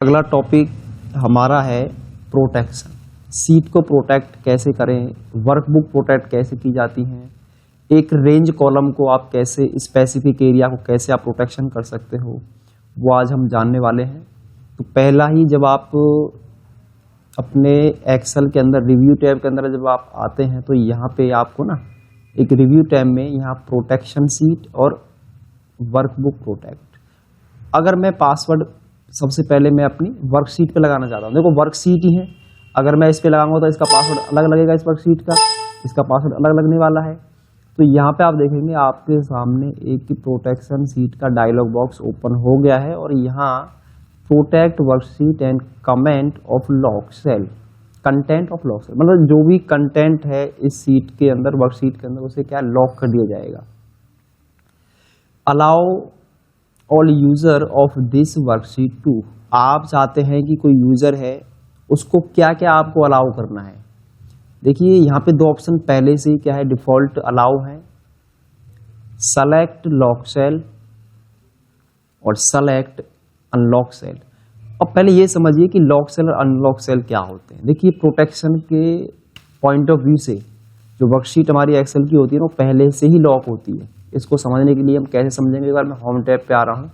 अगला टॉपिक हमारा है प्रोटेक्शन। सीट को प्रोटेक्ट कैसे करें, वर्कबुक प्रोटेक्ट कैसे की जाती हैं, एक रेंज कॉलम को आप कैसे, स्पेसिफिक एरिया को कैसे आप प्रोटेक्शन कर सकते हो, वो आज हम जानने वाले हैं। तो पहला ही जब आप अपने एक्सेल के अंदर रिव्यू टैब के अंदर जब आप आते हैं तो यहाँ पे आपको ना एक रिव्यू टैब में यहाँ प्रोटेक्शन सीट और वर्कबुक प्रोटेक्ट, अगर मैं पासवर्ड सबसे पहले मैं अपनी वर्कशीट पे लगाना चाहता हूँ। देखो वर्कशीट ही है, अगर मैं इस पे लगाऊंगा तो इसका पासवर्ड अलग लगेगा, इस वर्कशीट का इसका पासवर्ड अलग लगने वाला है। तो यहाँ पे आप देखेंगे आपके सामने एक प्रोटेक्शन सीट का डायलॉग बॉक्स ओपन हो गया है और यहाँ protect worksheet and comment of lock cell, content of lock cell, मतलब जो भी कंटेंट है इस सीट के अंदर, वर्कशीट के अंदर, उसे क्या लॉक कर दिया जाएगा। Allow all user of this worksheet to, आप चाहते हैं कि कोई यूजर है उसको क्या क्या आपको अलाउ करना है। देखिए यहाँ पे दो ऑप्शन पहले से ही क्या है, डिफॉल्ट अलाउ है, सेलेक्ट लॉक सेल और सेलेक्ट अनलॉक सेल। अब पहले ये समझिए कि लॉक सेल और अनलॉक सेल क्या होते हैं। देखिए प्रोटेक्शन के पॉइंट ऑफ व्यू से जो वर्कशीट हमारी एक्सेल की होती है ना, वो पहले से ही लॉक होती है। इसको समझने के लिए हम कैसे समझेंगे, एक बार मैं होम टैब पे आ रहा हूँ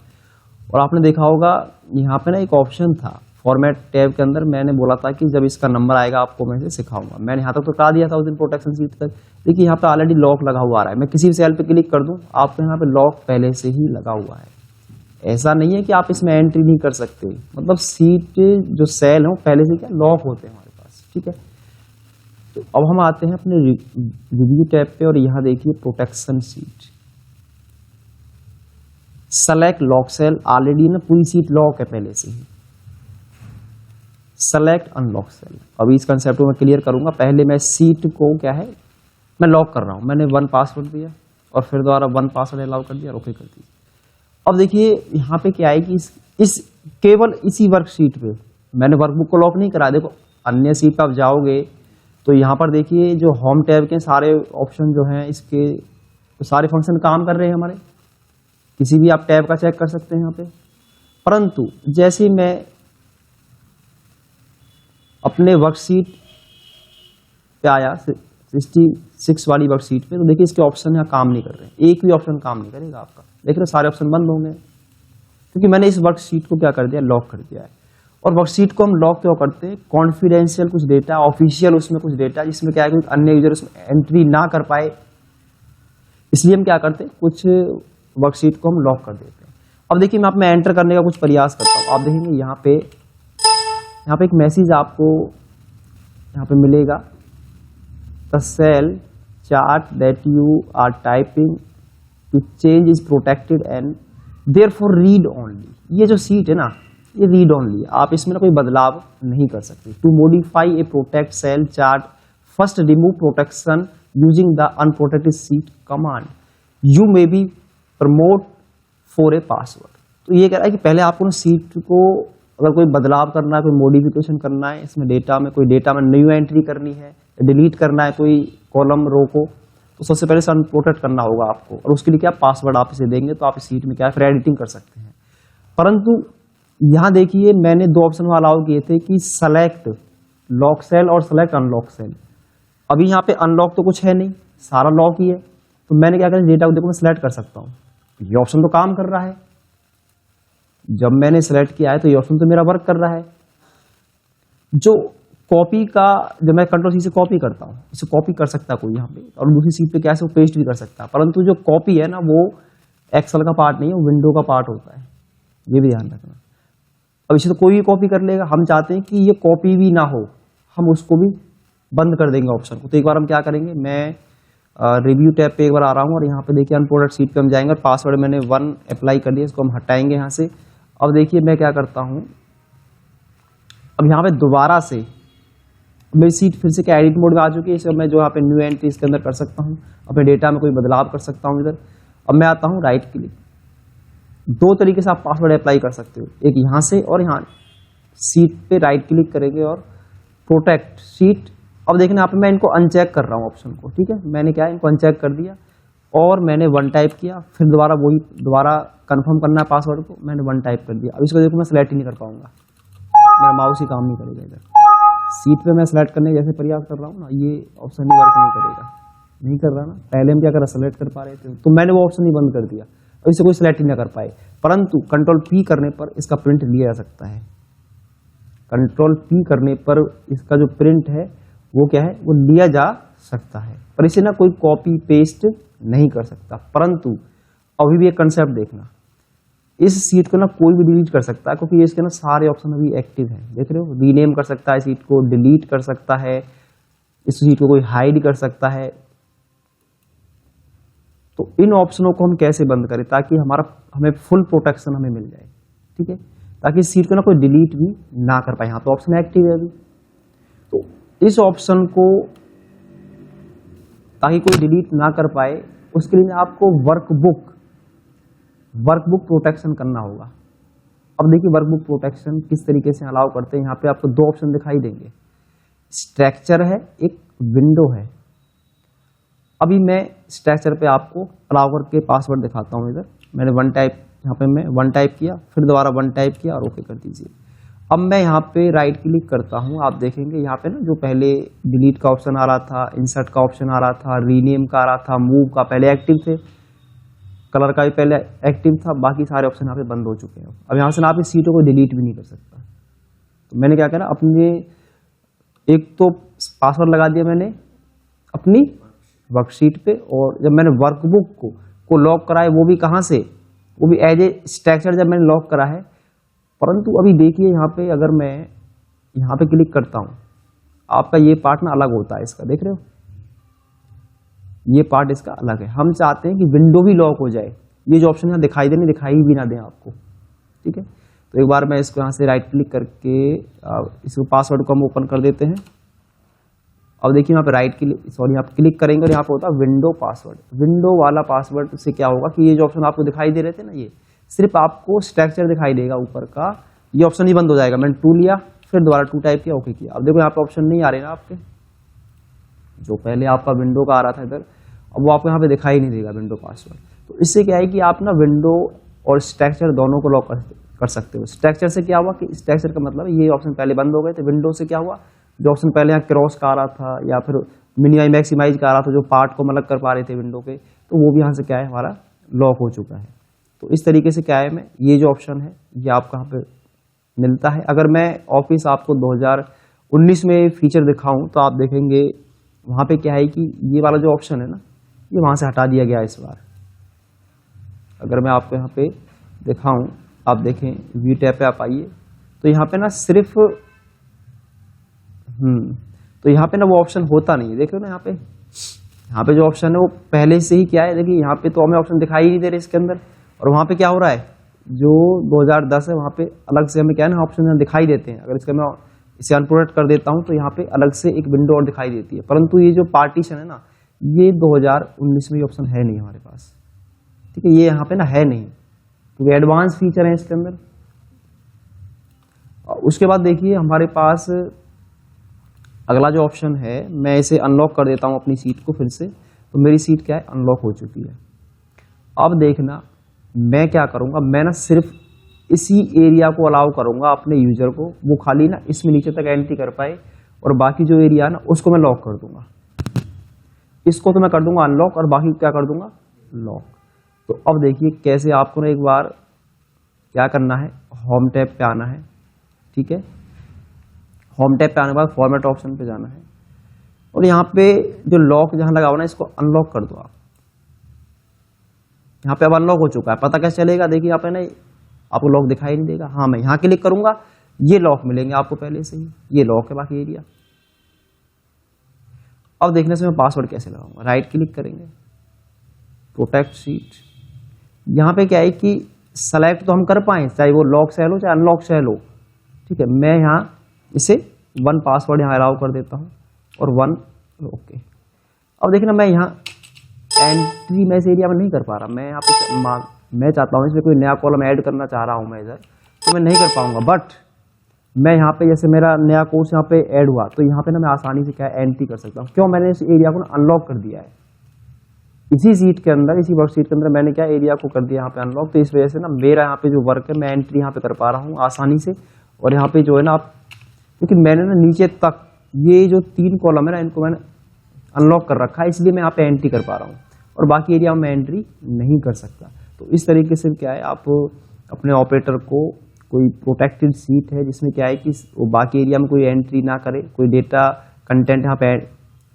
और आपने देखा होगा यहाँ पे ना एक ऑप्शन था फॉर्मेट टैब के अंदर, मैंने बोला था कि जब इसका नंबर आएगा आपको मैं इसे सिखाऊंगा। मैंने यहाँ तक तो बता दिया था उस दिन प्रोटेक्शन सीट तक। देखिए यहाँ पे ऑलरेडी लॉक लगा हुआ आ रहा है, मैं किसी भी सेल पे क्लिक कर दूं आपको यहाँ पे लॉक पहले से ही लगा हुआ है। ऐसा नहीं है कि आप इसमें एंट्री नहीं कर सकते, मतलब सीट जो सेल हो पहले से क्या लॉक होते हैं हमारे पास, ठीक है। तो अब हम आते हैं अपने रिव्यू टैब पे और यहाँ देखिए protection sheet, select lock cell, already ना पूरी सीट लॉक है पहले से ही। सेलेक्ट अनलॉक सेल, अभी इस कंसेप्ट को मैं क्लियर करूंगा। पहले मैं सीट को क्या है मैं लॉक कर रहा हूं, मैंने 1 पासवर्ड दिया और फिर दोबारा 1 पासवर्ड अलाउ कर दिया, ओके कर दिया। अब देखिए यहाँ पे क्या है कि इस केवल इसी वर्कशीट पे मैंने वर्कबुक को लॉक नहीं करा। देखो अन्य सीट पे आप जाओगे तो यहाँ पर देखिए जो होम टैब के सारे ऑप्शन जो हैं इसके तो सारे फंक्शन काम कर रहे हैं हमारे, किसी भी आप टैब का चेक कर सकते हैं यहाँ पे। परंतु जैसे ही मैं अपने वर्कशीट पे आया 66 वाली वर्कशीट पे, तो देखिए इसके ऑप्शन यहाँ काम नहीं कर रहे हैं, एक भी ऑप्शन काम नहीं करेगा आपका। देख रहे हो सारे ऑप्शन बंद होंगे क्योंकि मैंने इस वर्कशीट को क्या कर दिया, लॉक कर दिया है। और वर्कशीट को हम लॉक क्यों करते हैं, कॉन्फिडेंशियल कुछ डेटा, ऑफिशियल उसमें कुछ डेटा जिसमें क्या है कि अन्य यूजर उसमें एंट्री ना कर पाए, इसलिए हम क्या करते हैं कुछ वर्कशीट को हम लॉक कर देते हैं। अब देखिए मैं आप में एंटर करने का कुछ प्रयास करता हूँ, आप देखेंगे यहाँ पे एक मैसेज आपको यहाँ पे मिलेगा, the cell chart that you are typing to change is protected and therefore read only. ये जो सीट है ना ये रीड ओनली है, आप इसमें ना कोई बदलाव नहीं कर सकते। To modify a protect cell chart first remove protection using the unprotected sheet command, you may be promote for a password. तो ये कह रहा है कि पहले आपको सीट को अगर कोई बदलाव करना है, कोई मॉडिफिकेशन करना है, इसमें डेटा में कोई डेटा में न्यू एंट्री करनी है, डिलीट करना है कोई कॉलम रो को, तो सबसे पहले अनप्रोटेक्ट करना होगा आपको और उसके लिए क्या पासवर्ड आप इसे देंगे तो आप इस सीट में क्या फिर एडिटिंग कर सकते हैं। परंतु यहाँ देखिए मैंने 2 ऑप्शन अलाउ किए थे कि सेलेक्ट लॉक सेल और सेलेक्ट अनलॉक सेल। अभी यहाँ पे अनलॉक तो कुछ है नहीं, सारा लॉक ही है, तो मैंने क्या करा डेटा को देखो मैं सेलेक्ट कर सकता हूँ, ये ऑप्शन तो काम कर रहा है। जब मैंने सेलेक्ट किया है तो ये ऑप्शन तो मेरा वर्क कर रहा है। जो कॉपी का, जब मैं कंट्रोल सी से कॉपी करता हूँ, इसे कॉपी कर सकता है कोई यहाँ पे और दूसरी सीट पे क्या है पेस्ट भी कर सकता है, परंतु जो कॉपी है ना वो एक्सेल का पार्ट नहीं है, वो विंडो का पार्ट होता है, ये भी ध्यान रखना। अब इसे तो कोई भी कॉपी कर लेगा, हम चाहते हैं कि ये कॉपी भी ना हो, हम उसको भी बंद कर देंगे ऑप्शन को। तो एक बार हम क्या करेंगे, मैं रिव्यू टैब पे एक बार आ रहा हूँ और यहाँ पे देखिए अनप्रोटेक्ट सीट पे हम जाएंगे और पासवर्ड मैंने 1 अप्लाई कर दिया, इसको हम हटाएंगे यहाँ से। अब देखिए मैं क्या करता हूँ, अब यहाँ पे दोबारा से मेरी सीट फिर से क्या एडिट मोड में आ चुकी है, इसे मैं जो यहाँ पे न्यू एंट्री इसके अंदर कर सकता हूँ, अपने डेटा में कोई बदलाव कर सकता हूँ इधर। अब मैं आता हूँ राइट क्लिक, 2 तरीके से आप पासवर्ड अप्लाई कर सकते हो, एक यहाँ से और यहाँ सीट पे राइट क्लिक करेंगे और प्रोटेक्ट सीट। अब देखना यहाँ पे मैं इनको अनचेक कर रहा हूँ ऑप्शन को, ठीक है, मैंने क्या है इनको अनचेक कर दिया और मैंने 1 टाइप किया, फिर दोबारा कंफर्म करना है पासवर्ड को, मैंने 1 टाइप कर दिया। अब इसको देखो मैं सेलेक्ट ही नहीं कर पाऊंगा, मेरा माउस ही काम नहीं करेगा इधर। सीट पे मैं सेलेक्ट करने जैसे प्रयास कर रहा हूँ ना, ये ऑप्शन ही वर्क नहीं करेगा, नहीं कर रहा ना। पहले हम क्या कर रहे, सेलेक्ट कर पा रहे थे, तो मैंने वो ऑप्शन ही बंद कर दिया, अब इसे कोई सेलेक्ट ही ना कर पाए। परंतु कंट्रोल पी करने पर इसका प्रिंट लिया जा सकता है। कंट्रोल पी करने पर इसका जो प्रिंट है वो क्या है, वो लिया जा सकता है, पर इसे ना कोई कॉपी पेस्ट नहीं कर सकता। परंतु अभी भी एक कंसेप्ट देखना, इस सीट को ना कोई भी डिलीट कर सकता है, क्योंकि इसके ना सारे ऑप्शन अभी एक्टिव हैं। देख रहे हो, रीनेम कर सकता है सीट को, डिलीट कर सकता है इस सीट को, कोई हाइड कर सकता है। तो इन ऑप्शनों को हम कैसे बंद करें ताकि हमें फुल प्रोटेक्शन हमें मिल जाए, ठीक है, ताकि इस सीट को ना कोई डिलीट भी ना कर पाए। यहाँ पे ऑप्शन एक्टिव है अभी, तो इस ऑप्शन को ताकि कोई डिलीट ना कर पाए, उसके लिए आपको वर्कबुक प्रोटेक्शन करना होगा। अब देखिए वर्कबुक प्रोटेक्शन किस तरीके से अलाउ करते हैं। यहाँ पे आपको दो ऑप्शन दिखाई देंगे, स्ट्रक्चर है, एक विंडो है। अभी मैं स्ट्रक्चर पे आपको अलाउ करके पासवर्ड दिखाता हूँ। इधर मैंने यहाँ पे मैं 1 टाइप किया, फिर दोबारा 1 टाइप किया और ओके कर दीजिए। अब मैं यहाँ पे राइट क्लिक करता हूँ, आप देखेंगे यहाँ पे ना जो पहले डिलीट का ऑप्शन आ रहा था, इंसर्ट का ऑप्शन आ रहा था, रीनेम का आ रहा था, मूव का पहले एक्टिव थे, कलर का भी पहले एक्टिव था, बाकी सारे ऑप्शन यहाँ पे बंद हो चुके हैं। अब यहाँ से ना आप इस सीटों को डिलीट भी नहीं कर सकता। तो मैंने क्या करा, अपने एक तो पासवर्ड लगा दिया मैंने अपनी वर्कशीट पे, और जब मैंने वर्कबुक को लॉक करा है, वो भी कहाँ से, वो भी एज ए स्ट्रक्चर जब मैंने लॉक करा है। परंतु अभी देखिए यहाँ पे अगर मैं यहाँ पे क्लिक करता हूँ, आपका ये पार्ट ना अलग होता है इसका, देख रहे हो, ये पार्ट इसका अलग है। हम चाहते हैं कि विंडो भी लॉक हो जाए, ये जो ऑप्शन यहाँ दिखाई दे, नहीं दिखाई भी ना दें आपको, ठीक है। तो एक बार मैं इसको यहाँ से राइट क्लिक करके इसको पासवर्ड को हम ओपन कर देते हैं। अब देखिए यहाँ पे यहाँ पे क्लिक करेंगे और यहाँ पे होता है विंडो पासवर्ड। विंडो वाला पासवर्ड से क्या होगा कि ये जो ऑप्शन आपको दिखाई दे रहे थे ना, ये सिर्फ आपको स्ट्रक्चर दिखाई देगा ऊपर का, ये ऑप्शन ही बंद हो जाएगा। मैंने 2 लिया, फिर दोबारा 2 टाइप किया, ओके किया। अब देखो यहाँ पे ऑप्शन नहीं आ रहे ना आपके, जो पहले आपका विंडो का आ रहा था इधर, अब वो आपको यहाँ पे दिखाई नहीं देगा विंडो पासवर्ड। तो इससे क्या है कि आप ना विंडो और स्ट्रक्चर दोनों को लॉक कर सकते हो। स्ट्रक्चर से क्या हुआ कि स्ट्रक्चर का मतलब ये ऑप्शन पहले बंद हो गए थे। विंडो से क्या हुआ, जो ऑप्शन पहले यहाँ क्रॉस का आ रहा था या फिर मिनिमाइज मैक्सिमाइज का आ रहा था, जो पार्ट को अलग कर पा रहे थे विंडो के, तो वो भी यहाँ से क्या है, हमारा लॉक हो चुका है। तो इस तरीके से क्या है, मैं ये जो ऑप्शन है ये आपको यहाँ पे मिलता है। अगर मैं ऑफिस आपको 2019 में फीचर दिखाऊं तो आप देखेंगे वहाँ पे क्या है कि ये वाला जो ऑप्शन है ना, ये वहाँ से हटा दिया गया इस बार। अगर मैं आपको यहाँ पे दिखाऊं, आप देखें व्यू टैब पे आप आइए, तो यहाँ पे ना सिर्फ तो यहाँ पे ना वो ऑप्शन होता नहीं है, देख लो ना यहाँ पे जो ऑप्शन है वो पहले से ही क्या है, देखिए यहाँ पे तो हमें ऑप्शन दिखाई ही नहीं दे रहे इसके अंदर। और वहाँ पे क्या हो रहा है, जो 2010 है वहाँ पे अलग से हमें क्या है ना ऑप्शन दिखाई देते हैं। अगर इसका मैं इसे अनप्रोटेक्ट कर देता हूँ तो यहाँ पे अलग से एक विंडो और दिखाई देती है। परंतु ये जो पार्टीशन है ना, ये 2019 में ये ऑप्शन है नहीं हमारे पास, ठीक है, ये यहाँ पे ना है नहीं, क्योंकि एडवांस फीचर है इसके अंदर। उसके बाद देखिए हमारे पास अगला जो ऑप्शन है, मैं इसे अनलॉक कर देता हूँ अपनी सीट को फिर से, तो मेरी सीट क्या है, अनलॉक हो चुकी है। अब देखना मैं क्या करूँगा, मैं ना सिर्फ इसी एरिया को अलाउ करूँगा अपने यूजर को, वो खाली ना इसमें नीचे तक एंट्री कर पाए, और बाकी जो एरिया है ना उसको मैं लॉक कर दूंगा। इसको तो मैं कर दूंगा अनलॉक और बाकी क्या कर दूंगा, लॉक। तो अब देखिए कैसे आपको ना एक बार क्या करना है, होम टैब पे आना है, ठीक है। होम टैब पे आने के बाद फॉर्मेट ऑप्शन पे जाना है, और यहाँ पे जो लॉक जहाँ लगा हुआ ना इसको अनलॉक कर दो आप। यहाँ पे अब अनलॉक हो चुका है, पता कैसे चलेगा, देखिए यहाँ पे ना आपको लॉक दिखाई नहीं देगा। हाँ मैं यहाँ क्लिक करूंगा, ये लॉक मिलेंगे आपको पहले से ही, ये लॉक है बाकी एरिया। अब देखने से मैं पासवर्ड कैसे लगाऊंगा, राइट क्लिक करेंगे, प्रोटेक्ट सीट। यहाँ पे क्या है कि सेलेक्ट तो हम कर पाए, चाहे वो लॉक सेल हो चाहे अनलॉक सेल हो, ठीक है। मैं यहाँ इसे 1 पासवर्ड यहाँ अलाउ कर देता हूँ और 1 ओके। अब देखना मैं यहाँ एंट्री मैं इस एरिया में नहीं कर पा रहा, मैं यहाँ पे मैं चाहता हूँ इसमें कोई नया कॉलम ऐड करना चाह रहा हूँ मैं इधर, तो मैं नहीं कर पाऊंगा। बट मैं यहाँ पे जैसे मेरा नया कोर्स यहाँ पे ऐड हुआ, तो यहाँ पे ना मैं आसानी से क्या एंट्री कर सकता हूँ। क्यों, मैंने इस एरिया को ना अनलॉक कर दिया है, इसी सीट के अंदर, इसी वर्कशीट के अंदर मैंने क्या एरिया को कर दिया यहाँ पे अनलॉक। तो इस वजह से ना मेरा यहाँ पे जो वर्क है मैं एंट्री यहाँ पे कर पा रहा हूँ आसानी से, और यहाँ पे जो है ना आप, क्योंकि मैंने ना नीचे तक ये जो 3 कॉलम है ना इनको मैंने अनलॉक कर रखा है, इसलिए मैं यहाँ पे एंट्री कर पा रहा हूँ और बाकी एरिया में एंट्री नहीं कर सकता। तो इस तरीके से क्या है, आप अपने ऑपरेटर को कोई प्रोटेक्टेड सीट है जिसमें क्या है कि वो बाकी एरिया में कोई एंट्री ना करे, कोई डेटा कंटेंट यहाँ पे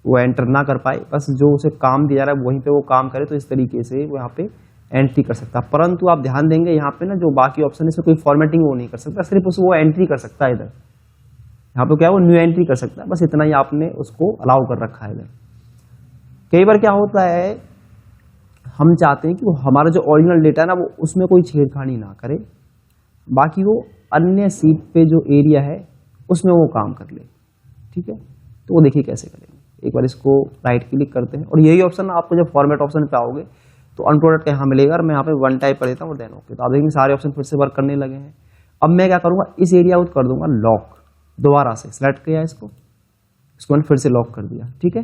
वो एंटर ना कर पाए, बस जो उसे काम दिया जा रहा है वहीं पे वो काम करे, तो इस तरीके से वो यहाँ पे एंट्री कर सकता है। परंतु आप ध्यान देंगे यहाँ पे ना जो बाकी ऑप्शन है इसमें कोई फॉर्मेटिंग वो नहीं कर सकता, सिर्फ उसे वो एंट्री कर सकता है। इधर यहाँ पे क्या है वो न्यू एंट्री कर सकता है, बस इतना ही आपने उसको अलाउ कर रखा है। इधर कई बार क्या होता है, हम चाहते हैं कि वो हमारा जो ओरिजिनल डेटा है ना वो उसमें कोई छेड़खानी ना करे, बाकी वो अन्य सीट पे जो एरिया है उसमें वो काम कर ले। ठीक है, तो वो देखिए कैसे करेंगे। एक बार इसको राइट क्लिक करते हैं और यही ऑप्शन आपको जब फॉर्मेट ऑप्शन पे आओगे तो अनप्रोडक्ट यहाँ मिलेगा और मैं यहाँ पे 1 टाइप कर देता हूँ और देन ओके। तो आप देखेंगे सारे ऑप्शन फिर से वर्क करने लगे हैं। अब मैं क्या करूँगा, इस एरिया को कर दूंगा लॉक, दोबारा से सिलेक्ट किया इसको मैंने फिर से लॉक कर दिया। ठीक है,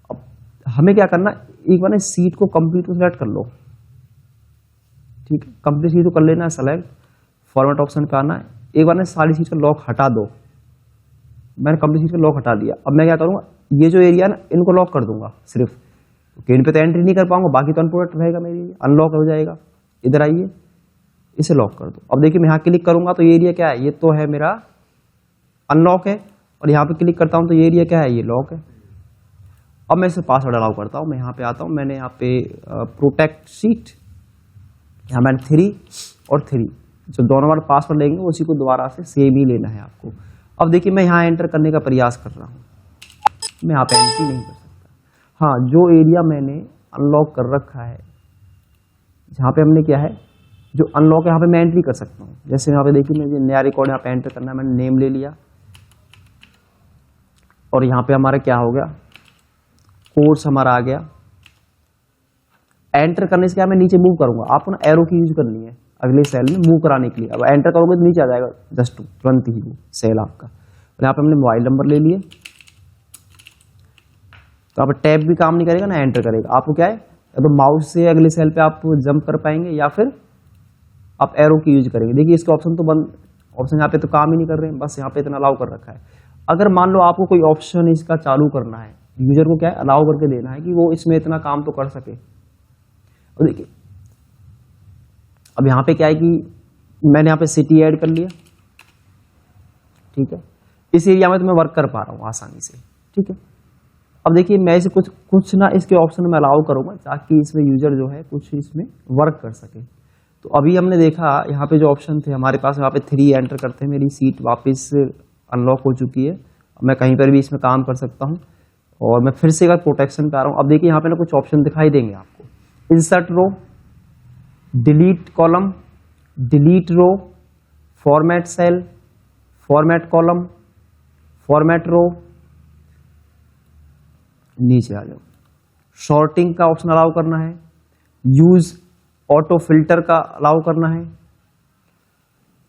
अब हमें क्या करना, एक बार सीट को कंप्लीट को सिलेक्ट कर लो। ठीक है, कंप्लीट सीट को कर लेना है सेलेक्ट, फॉर्मेट ऑप्शन पे आना है, एक बार सारी सीट का लॉक हटा दो। मैंने कंप्लीट सीट का लॉक हटा दिया। अब मैं क्या करूंगा, ये जो एरिया ना इनको लॉक कर दूंगा सिर्फ, क्योंकि इन पे तो एंट्री नहीं कर पाऊंगा, बाकी तो अनप्रोडक्ट रहेगा, मेरी अनलॉक हो जाएगा। इधर आइए, इसे लॉक कर दो। अब देखिए मैं यहाँ क्लिक करूंगा तो ये एरिया क्या है, ये तो है मेरा अनलॉक है, और यहाँ पे क्लिक करता हूँ तो ये एरिया क्या है, ये लॉक है। अब मैं इसे पासवर्ड अलाउ करता हूँ, मैं यहाँ पे आता हूँ, मैंने यहाँ पे प्रोटेक्ट सीट, यहाँ मैंने 3 और 3 जो दोनों बार पासवर्ड लेंगे उसी को दोबारा से सेम ही लेना है आपको। अब देखिए मैं यहाँ एंटर करने का प्रयास कर रहा हूँ, मैं यहाँ पे एंट्री नहीं कर सकता। हाँ, जो एरिया मैंने अनलॉक कर रखा है, जहाँ पे हमने क्या है जो अनलॉक है, यहाँ पे मैं एंट्री कर सकता हूँ। जैसे यहाँ पे देखिए मुझे नया रिकॉर्ड यहाँ पे एंटर करना है, मैंने नेम ले लिया और यहाँ पे हमारा क्या हो गया, कोर्स हमारा आ गया। एंटर करने से क्या मैं नीचे मूव करूंगा, आपको ना एरो की यूज करनी है अगले सेल में मूव कराने के लिए। अब एंटर करोगे तो नीचे आ जाएगा जस्ट तुरंत ही वो सेल आपका। और यहाँ पे हमने मोबाइल नंबर ले लिए, तो आप टैब भी काम नहीं करेगा ना एंटर करेगा। आपको क्या है, या तो माउस से अगले सेल पे आप जंप कर पाएंगे या फिर आप एरो की यूज करेंगे। देखिए इसके ऑप्शन तो बंद, ऑप्शन यहाँ पे तो काम ही नहीं कर रहे हैं, बस यहाँ पे इतना अलाउ कर रखा है। अगर मान लो आपको कोई ऑप्शन इसका चालू करना है, यूजर को क्या है अलाउ करके देना है कि वो इसमें इतना काम तो कर सके। और देखिए अब यहाँ पे क्या है कि मैंने यहाँ पे सिटी ऐड कर लिया। ठीक है, इस एरिया में तो मैं वर्क कर पा रहा हूँ आसानी से। ठीक है, अब देखिए मैं इसे कुछ ना इसके ऑप्शन में अलाउ करूंगा ताकि इसमें यूजर जो है कुछ इसमें वर्क कर सके। तो अभी हमने देखा यहाँ पे जो ऑप्शन थे हमारे पास, यहाँ पे 3 एंटर करते हैं, मेरी सीट वापस अनलॉक हो चुकी है। मैं कहीं पर भी इसमें काम कर सकता हूँ और मैं फिर से एक बार प्रोटेक्शन पे आ रहा हूँ। अब देखिए यहाँ पे ना कुछ ऑप्शन दिखाई देंगे आपको, insert row, delete column, delete row, format cell, format column, format row, नीचे आ जाओ, शॉर्टिंग का ऑप्शन अलाउ करना है, यूज ऑटो फिल्टर का अलाउ करना है,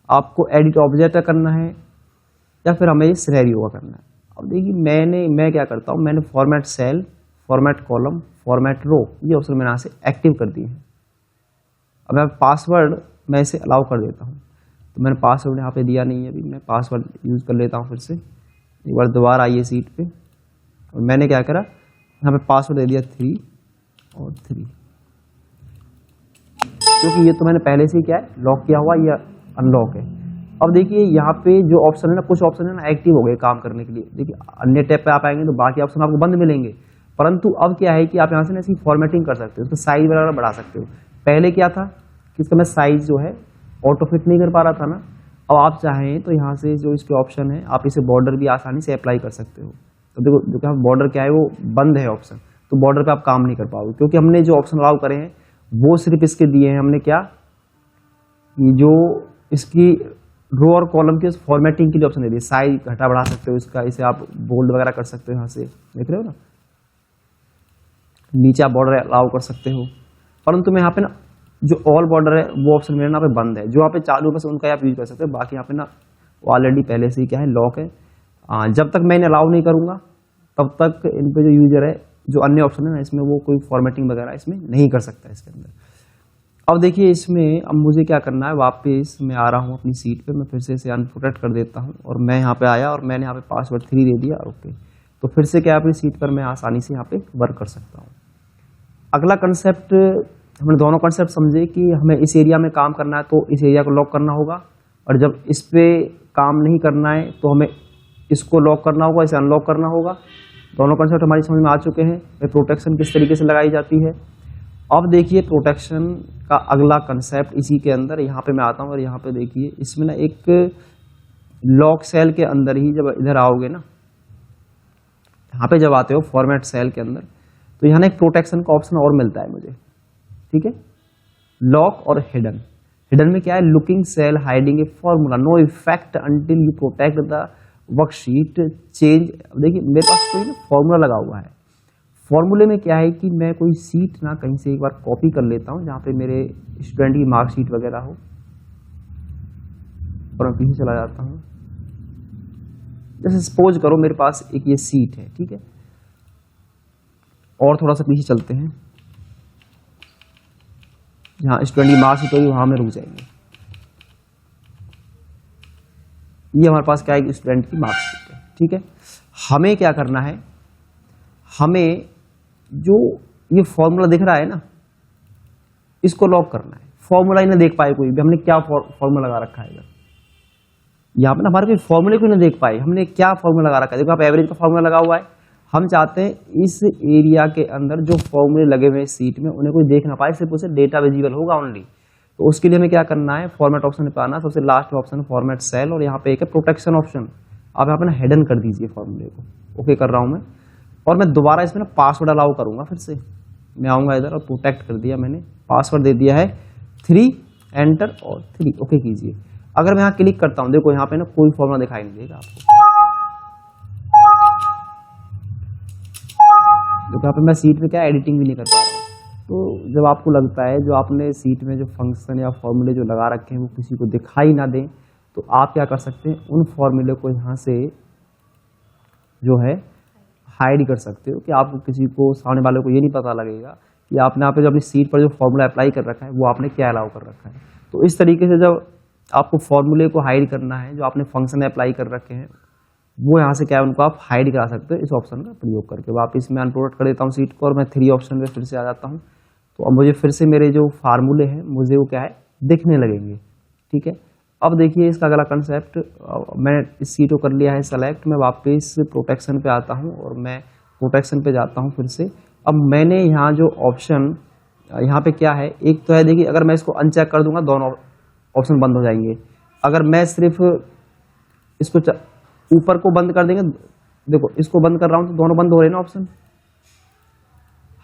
आपको एडिट ऑब्जेक्ट करना है, या फिर हमें सिनेरियो का करना है। अब देखिए मैं क्या करता हूं, मैंने format cell, format column, format row ये ऑप्शन मैंने यहाँ से एक्टिव कर दिए हैं। अब मैं पासवर्ड मैं इसे अलाउ कर देता हूँ, तो मैंने पासवर्ड यहाँ पे दिया नहीं है, अभी मैं पासवर्ड यूज कर लेता हूँ फिर से। एक बार दोबारा आइए सीट पे, और मैंने क्या करा यहाँ पे पासवर्ड दे दिया 3 और 3, क्योंकि ये तो मैंने पहले से ही क्या है लॉक किया हुआ, ये अनलॉक है। अब देखिए यहाँ पे जो ऑप्शन है ना, कुछ ऑप्शन है ना एक्टिव हो गए काम करने के लिए। देखिए अन्य टैब पे आप आएंगे तो बाकी ऑप्शन आपको बंद मिलेंगे, परंतु अब क्या है कि आप यहाँ से ना इसकी फॉर्मेटिंग कर सकते हो, उसका साइज वगैरह बढ़ा सकते हो। पहले क्या था कि इसका मैं साइज जो है ऑटो फिट नहीं कर पा रहा था ना, अब आप चाहें तो यहाँ से जो इसके ऑप्शन है आप इसे बॉर्डर भी आसानी से अप्लाई कर सकते हो। तो देखो जो कि बॉर्डर क्या है वो बंद है ऑप्शन, तो बॉर्डर पे आप काम नहीं कर पाओगे, क्योंकि हमने जो ऑप्शन अलाउ करे हैं वो सिर्फ इसके दिए हैं हमने क्या, ये जो इसकी रो और कॉलम के फॉर्मेटिंग के लिए ऑप्शन दे दिए। साइज घटा बढ़ा सकते हो इसका, इसे आप बोल्ड वगैरह कर सकते हो, यहाँ से देख रहे हो ना, नीचे आप बॉर्डर अलाउ कर सकते हो। परंतु मैं यहाँ पे ना जो ऑल बॉर्डर है वो ऑप्शन मेरे यहाँ पे बंद है, जो यहाँ पे चालू है बस उनका आप यूज कर सकते हो, बाकी यहाँ पे ना ऑलरेडी पहले से ही क्या है लॉक है। जब तक मैं इन्हें अलाउ नहीं करूंगा तब तक इन पे जो यूजर है, जो अन्य ऑप्शन है ना इसमें, वो कोई फॉर्मेटिंग वगैरह इसमें नहीं कर सकता इसके अंदर। अब देखिए इसमें अब मुझे क्या करना है, वापस मैं आ रहा हूँ अपनी सीट पे, मैं फिर से इसे अनप्रोटेक्ट कर देता हूँ और मैं यहाँ पे आया और मैंने यहाँ पे पासवर्ड 3 दे दिया। ओके, तो फिर से क्या अपनी सीट पर मैं आसानी से यहाँ पे वर्क कर सकता हूँ। अगला कंसेप्ट, हमने दोनों कंसेप्ट समझे कि हमें इस एरिया में काम करना है तो इस एरिया को लॉक करना होगा, और जब इस पे काम नहीं करना है तो हमें इसको लॉक करना होगा, इसे अनलॉक करना होगा। दोनों कंसेप्ट हमारी समझ में आ चुके हैं। प्रोटेक्शन किस तरीके से लगाई जाती है। अब देखिए प्रोटेक्शन का अगला कंसेप्ट इसी के अंदर, यहाँ पे मैं आता हूँ और यहाँ पे देखिए इसमें ना एक लॉक सेल के अंदर ही जब इधर आओगे ना, यहाँ पे जब आते हो फॉर्मेट सेल के अंदर, तो यहाँ ना एक प्रोटेक्शन का ऑप्शन और मिलता है मुझे। ठीक है, लॉक और हिडन। हिडन में क्या है, locking cell hiding a formula, no effect until you protect the worksheet change. देखिए मेरे पास कोई ना फॉर्मूला लगा हुआ है। फॉर्मूले में क्या है कि मैं कोई सीट ना कहीं से एक बार कॉपी कर लेता हूँ जहाँ पे मेरे स्टूडेंट की मार्कशीट वगैरह हो, और मैं पीछे चला जाता हूँ। जैसे सपोज करो मेरे पास एक ये सीट है, ठीक है, और थोड़ा सा पीछे चलते हैं, जहाँ स्टूडेंट की मार्कशीट होगी वहां में रुक जाएंगे। ये हमारे पास क्या है, स्टूडेंट की मार्कशीट है। ठीक है, हमें क्या करना है, हमें जो ये फॉर्मूला दिख रहा है ना, इसको लॉक करना है। फॉर्मूला ही ना देख पाए कोई भी, हमने क्या फॉर्मूला लगा रखा है यहाँ पे ना, हमारे कोई फॉर्मूले को नहीं देख पाए, हमने क्या फॉर्मूला लगा रखा है। देखो आप एवरेज का फॉर्मूला लगा हुआ है, हम चाहते हैं इस एरिया के अंदर जो फॉर्मूले लगे हुए सीट में उन्हें कोई देख ना पाए, सिर्फ उसे डेटा विजिबल होगा ओनली। तो उसके लिए हमें क्या करना है, फॉर्मेट ऑप्शन पे आना, सबसे लास्ट ऑप्शन फॉर्मेट सेल, और यहाँ पे एक है प्रोटेक्शन ऑप्शन। आप यहाँ पे ना हिडन कर दीजिए फॉर्मूले को। ओके कर रहा हूँ मैं, और मैं दोबारा इसमें ना पासवर्ड अलाउ करूंगा। फिर से मैं आऊंगा इधर और प्रोटेक्ट कर दिया मैंने, पासवर्ड दे दिया है 3, एंटर और 3। ओके कीजिए। अगर मैं यहाँ क्लिक करता हूँ, देखो यहाँ पे ना कोई फॉर्मूला दिखाई नहीं देगा आपको। देखो यहाँ पे मैं सीट पे क्या एडिटिंग भी नहीं कर पा रहा हूँ। तो जब आपको लगता है जो आपने सीट में जो फंक्शन या फॉर्मूले जो लगा रखे हैं वो किसी को दिखाई ना दें, तो आप क्या कर सकते हैं, उन फॉर्मूले को यहाँ से जो है हाइड कर सकते हो, कि आपको किसी को, सामने वाले को ये नहीं पता लगेगा कि आपने यहाँ पे जो अपनी सीट पर जो फॉर्मूला अप्लाई कर रखा है वो आपने क्या अलाउ कर रखा है। तो इस तरीके से जब आपको फॉर्मूले को हाइड करना है, जो आपने फंक्शन अप्लाई कर रखे हैं, वो यहाँ से क्या है उनको आप हाइड करा सकते हो इस ऑप्शन का प्रयोग करके। वापिस मैं अनप्रोटेक्ट कर देता हूँ सीट को और मैं 3 ऑप्शन पे फिर से आ जाता हूँ। तो अब मुझे फिर से मेरे जो फार्मूले हैं मुझे वो क्या है दिखने लगेंगे। ठीक है, अब देखिए इसका अगला कंसेप्ट, मैंने इस सीट को कर लिया है सेलेक्ट, मैं वापस प्रोटेक्शन पे आता हूँ और मैं प्रोटेक्शन पे जाता हूँ फिर से। अब मैंने यहाँ जो ऑप्शन यहाँ पे क्या है, एक तो है देखिए, अगर मैं इसको अनचेक कर दूंगा दोनों ऑप्शन बंद हो जाएंगे। अगर मैं सिर्फ इसको ऊपर को बंद कर देंगे, देखो इसको बंद कर रहा हूँ तो दोनों बंद हो रहे हैं ना ऑप्शन।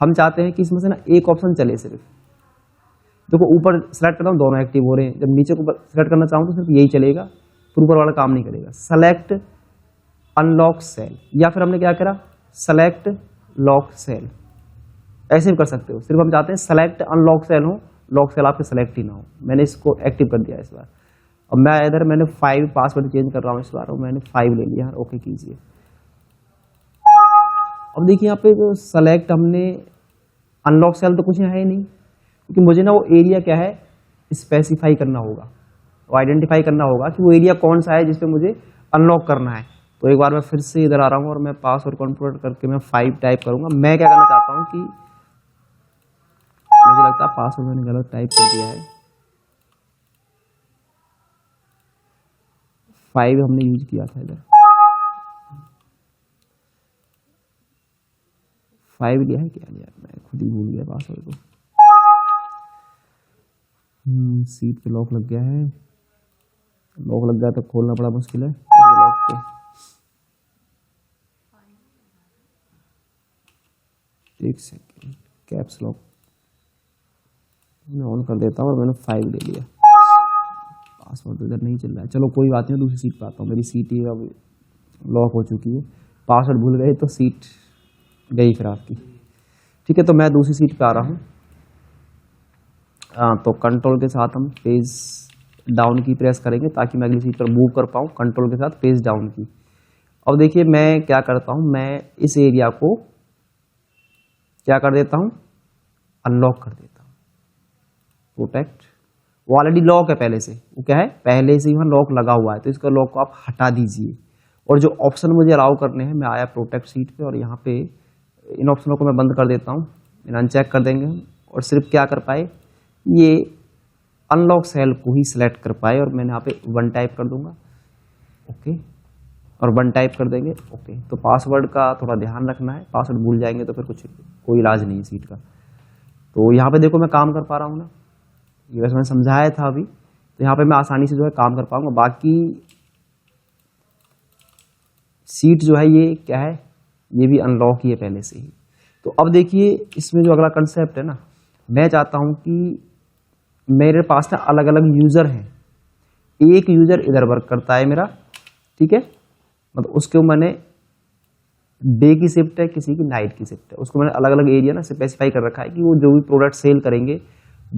हम चाहते हैं कि इसमें से ना एक ऑप्शन चले सिर्फ। देखो ऊपर सेलेक्ट करता हूँ दोनों एक्टिव हो रहे हैं, जब नीचे को सेलेक्ट करना चाहूँ तो सिर्फ यही चलेगा, फिर ऊपर वाला काम नहीं करेगा। सेलेक्ट अनलॉक सेल, या फिर हमने क्या करा सेलेक्ट लॉक सेल, ऐसे भी कर सकते हो। सिर्फ हम चाहते हैं सेलेक्ट अनलॉक सेल हो, लॉक सेल आपके सेलेक्ट ही ना हो। मैंने इसको एक्टिव कर दिया इस बार। अब मैं इधर मैंने 5 पासवर्ड चेंज कर रहा हूँ इस बार, और मैंने 5 ले लिया। ओके कीजिए। अब देखिए यहाँ पे जो सेलेक्ट हमने अनलॉक सेल तो कुछ यहाँ है ही नहीं, क्योंकि मुझे ना वो एरिया क्या है स्पेसिफाई करना होगा, वो आइडेंटिफाई करना होगा कि वो एरिया कौन सा है जिसपे मुझे अनलॉक करना है। तो एक बार मैं फिर से इधर आ रहा हूँ और मैं पासवर्ड कॉन्फिगर करके मैं 5 टाइप करूंगा। मैं क्या करना चाहता हूँ कि मुझे लगता है पासवर्ड मैंने गलत टाइप कर दिया है, 5 हमने यूज किया था इधर, 5 लिया है क्या लिया, मैं खुद ही भूल गया पासवर्ड को। सीट पे लॉक लग गया है, लॉक लग गया तो खोलना बड़ा मुश्किल है लॉक को। एक सेकेंड, कैप्स लॉक मैं ऑन कर देता हूँ और मैंने 5 ले लिया। पासवर्ड इधर नहीं चल रहा है, चलो कोई बात नहीं, दूसरी सीट पे आता हूँ। मेरी सीट ही अब लॉक हो चुकी है, पासवर्ड भूल गए तो सीट गई फिर आपकी। ठीक है, तो मैं दूसरी सीट पे आ रहा हूँ। तो कंट्रोल के साथ हम पेज डाउन की प्रेस करेंगे ताकि मैं अगली सीट पर मूव कर पाऊँ, कंट्रोल के साथ पेज डाउन की। अब देखिए मैं क्या करता हूँ, मैं इस एरिया को क्या कर देता हूँ, अनलॉक कर देता हूँ। प्रोटेक्ट, वो ऑलरेडी लॉक है पहले से, वो क्या है पहले से ही वहाँ लॉक लगा हुआ है, तो इसका लॉक को आप हटा दीजिए। और जो ऑप्शन मुझे अलाउ करने हैं, मैं आया प्रोटेक्ट सीट पे और यहाँ पे इन ऑप्शनों को मैं बंद कर देता हूँ, इन अनचेक कर देंगे हम, और सिर्फ क्या कर पाए, ये अनलॉक सेल को ही सिलेक्ट कर पाए। और मैंने यहाँ पे 1 टाइप कर दूंगा, ओके, और 1 टाइप कर देंगे, ओके। तो पासवर्ड का थोड़ा ध्यान रखना है, पासवर्ड भूल जाएंगे तो फिर कोई इलाज नहीं है सीट का। तो यहाँ पे देखो मैं काम कर पा रहा हूँ ना, ये वैसे मैंने समझाया था अभी, तो यहाँ पे मैं आसानी से जो है काम कर पाऊंगा। बाकी सीट जो है ये क्या है, ये भी अनलॉक ही है पहले से ही। तो अब देखिए इसमें जो अगला कंसेप्ट है ना, मैं चाहता हूं कि मेरे पास ना अलग अलग यूजर हैं, एक यूजर इधर वर्क करता है मेरा, ठीक है, मतलब उसको मैंने डे की शिफ्ट है, किसी की नाइट की शिफ्ट है, उसको मैंने अलग अलग एरिया ना स्पेसिफाई कर रखा है कि वो जो भी प्रोडक्ट सेल करेंगे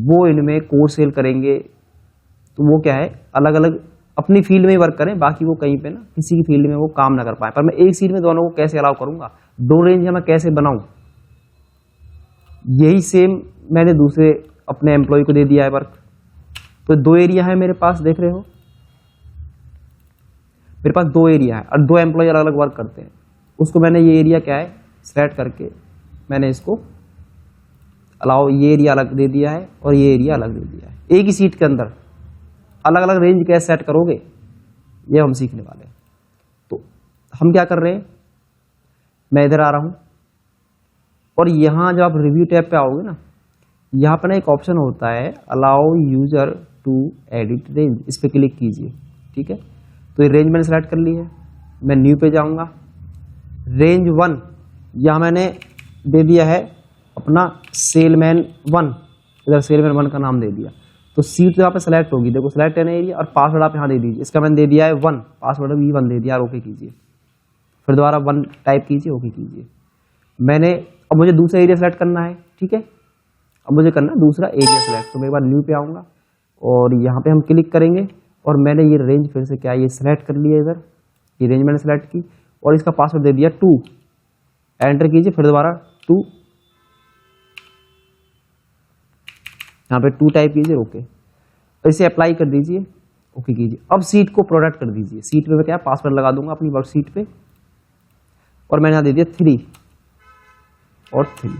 वो इनमें कोर सेल करेंगे, तो वो क्या है अलग अलग अपनी फील्ड में ही वर्क करें, बाकी वो कहीं पे ना किसी की फील्ड में वो काम ना कर पाए। पर मैं एक सीट में दोनों को कैसे अलाउ करूंगा, 2 रेंज मैं कैसे बनाऊं, यही सेम मैंने दूसरे अपने एम्प्लॉय को दे दिया है वर्क। तो 2 एरिया है मेरे पास, देख रहे हो मेरे पास 2 एरिया है और 2 एम्प्लॉय अलग अलग वर्क करते हैं। उसको मैंने ये एरिया क्या है सेलेक्ट करके मैंने इसको अलाउ, ये एरिया अलग दे दिया है और ये एरिया अलग दे दिया है। एक ही सीट के अंदर अलग अलग रेंज कैसे सेट करोगे, ये हम सीखने वाले हैं। तो हम क्या कर रहे हैं, मैं इधर आ रहा हूं और यहां जब आप रिव्यू टैब पे आओगे ना, यहां पर ना एक ऑप्शन होता है allow user to edit range, इस पर क्लिक कीजिए, ठीक है। तो ये रेंज मैंने सेलेक्ट कर ली है, मैं न्यू पे जाऊंगा, रेंज 1 यहां मैंने दे दिया है अपना सेलमैन 1, इधर सेलमैन 1 का नाम दे दिया। तो सीट तो यहाँ पे सेलेक्ट होगी, देखो सेलेक्ट है एरिया, और पासवर्ड आप यहाँ दे दीजिए, इसका मैंने दे दिया है 1, पासवर्ड भी 1 दे दिया, और ओके कीजिए, फिर दोबारा 1 टाइप कीजिए, ओके कीजिए। मैंने अब मुझे दूसरा एरिया सेलेक्ट करना है, ठीक है, अब मुझे करना है दूसरा एरिया सेलेक्ट, तो मैं एक बार न्यू पे आऊँगा और यहाँ पे हम क्लिक करेंगे और मैंने ये रेंज फिर से क्या ये सेलेक्ट कर लिया, इधर ये रेंज मैंने सेलेक्ट की और इसका पासवर्ड दे दिया 2, एंटर कीजिए, फिर दोबारा 2, यहाँ पे 2 टाइप कीजिए, ओके, इसे अप्लाई कर दीजिए, ओके कीजिए। अब सीट को प्रोडक्ट कर दीजिए, सीट पे मैं क्या पासवर्ड लगा दूंगा अपनी वर्कशीट पे, और मैंने यहाँ दे दिया 3 और 3।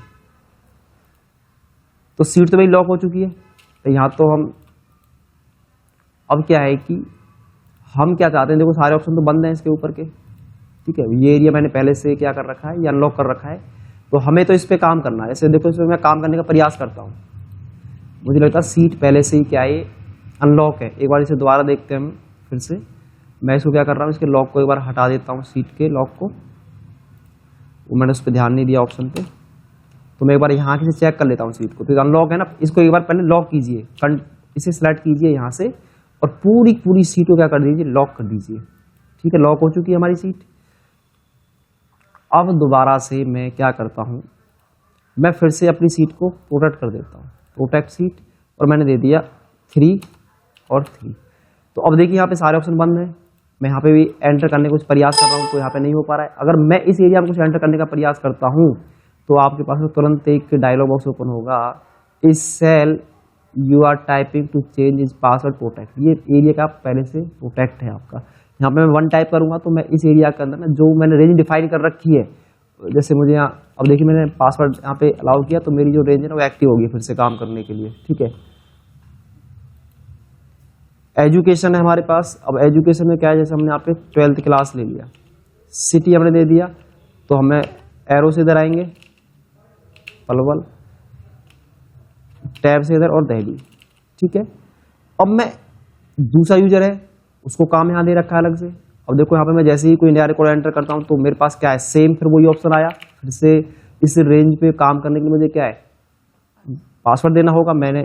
तो सीट तो मेरी लॉक हो चुकी है, तो यहाँ तो हम अब क्या है कि हम क्या चाहते हैं, देखो सारे ऑप्शन तो बंद हैं इसके ऊपर के, ठीक है, ये एरिया मैंने पहले से क्या कर रखा है, ये अनलॉक कर रखा है, तो हमें तो इस पे काम करना है। ऐसे देखो इस पे मैं काम करने का प्रयास करता हूँ, मुझे लगता है सीट पहले से ही क्या है अनलॉक है। एक बार इसे दोबारा देखते हैं हम फिर से, मैं इसको क्या कर रहा हूँ, इसके लॉक को एक बार हटा देता हूँ, सीट के लॉक को, वो मैंने उस पर ध्यान नहीं दिया ऑप्शन पे, तो मैं एक बार यहाँ से चेक कर लेता हूँ सीट को, तो अनलॉक है ना, इसको एक बार पहले लॉक कीजिए, इसे सेलेक्ट कीजिए यहाँ से और पूरी सीट को क्या कर दीजिए, लॉक कर दीजिए, ठीक है, लॉक हो चुकी है हमारी सीट। अब दोबारा से मैं क्या करता हूँ, मैं फिर से अपनी सीट को प्रोटेक्ट कर देता हूँ, प्रोटेक्ट सीट, और मैंने दे दिया 3 और 3। तो अब देखिए यहाँ पे सारे ऑप्शन बंद हैं, मैं यहाँ पे भी एंटर करने का कुछ प्रयास कर रहा हूँ तो यहाँ पे नहीं हो पा रहा है। अगर मैं इस एरिया में कुछ एंटर करने का प्रयास करता हूँ तो आपके पास तुरंत एक डायलॉग बॉक्स ओपन होगा, इस cell you are typing to change is password protect, ये एरिया का पहले से प्रोटेक्ट है आपका। यहाँ पे मैं 1 टाइप करूँगा तो मैं इस एरिया के अंदर ना जो मैंने रेंज डिफाइन कर रखी है, जैसे मुझे यहाँ अब देखिए मैंने पासवर्ड यहाँ पे अलाउ किया तो मेरी जो रेंज है ना वो एक्टिव होगी फिर से काम करने के लिए, ठीक है। एजुकेशन है हमारे पास, अब एजुकेशन में क्या है, जैसे हमने यहाँ पे 12th क्लास ले लिया, सिटी हमने दे दिया, तो हमें एरो से इधर आएंगे, पलवल, टैब से इधर और दिल्ली, ठीक है। अब मैं दूसरा यूजर है उसको काम यहाँ दे रखा है अलग से, अब देखो यहाँ पे मैं जैसे ही कोई इंडिया कोड एंटर करता हूँ तो मेरे पास क्या है, सेम फिर वही ऑप्शन आया, फिर से इस रेंज पे काम करने के लिए मुझे क्या है पासवर्ड देना होगा, मैंने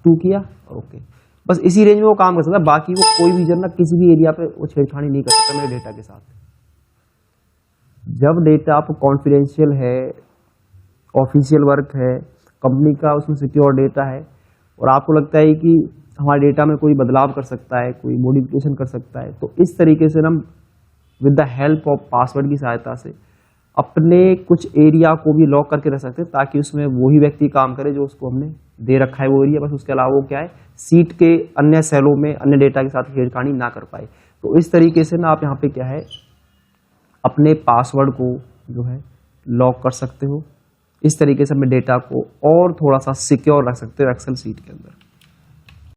2 किया, ओके, बस इसी रेंज में वो काम कर सकता है, बाकी वो कोई भी यूजर ना किसी भी एरिया पे वो छेड़खानी नहीं कर सकता मेरे डेटा के साथ। जब डेटा आप कॉन्फिडेंशियल है, ऑफिशियल वर्क है, कंपनी का उसमें सिक्योर डेटा है और आपको लगता है कि हमारे डेटा में कोई बदलाव कर सकता है, कोई मॉडिफिकेशन कर सकता है, तो इस तरीके से हम with the help of password की सहायता से अपने कुछ एरिया को भी लॉक करके रख सकते हैं ताकि उसमें वही व्यक्ति काम करे जो उसको हमने दे रखा है वो एरिया, बस उसके अलावा वो क्या है सीट के अन्य सेलों में अन्य डेटा के साथ छेड़खानी ना कर पाए। तो इस तरीके से ना आप यहाँ पे क्या है अपने पासवर्ड को जो है लॉक कर सकते हो। इस तरीके से अपने डेटा को और थोड़ा सा सिक्योर रख सकते हो एक्सेल सीट के अंदर।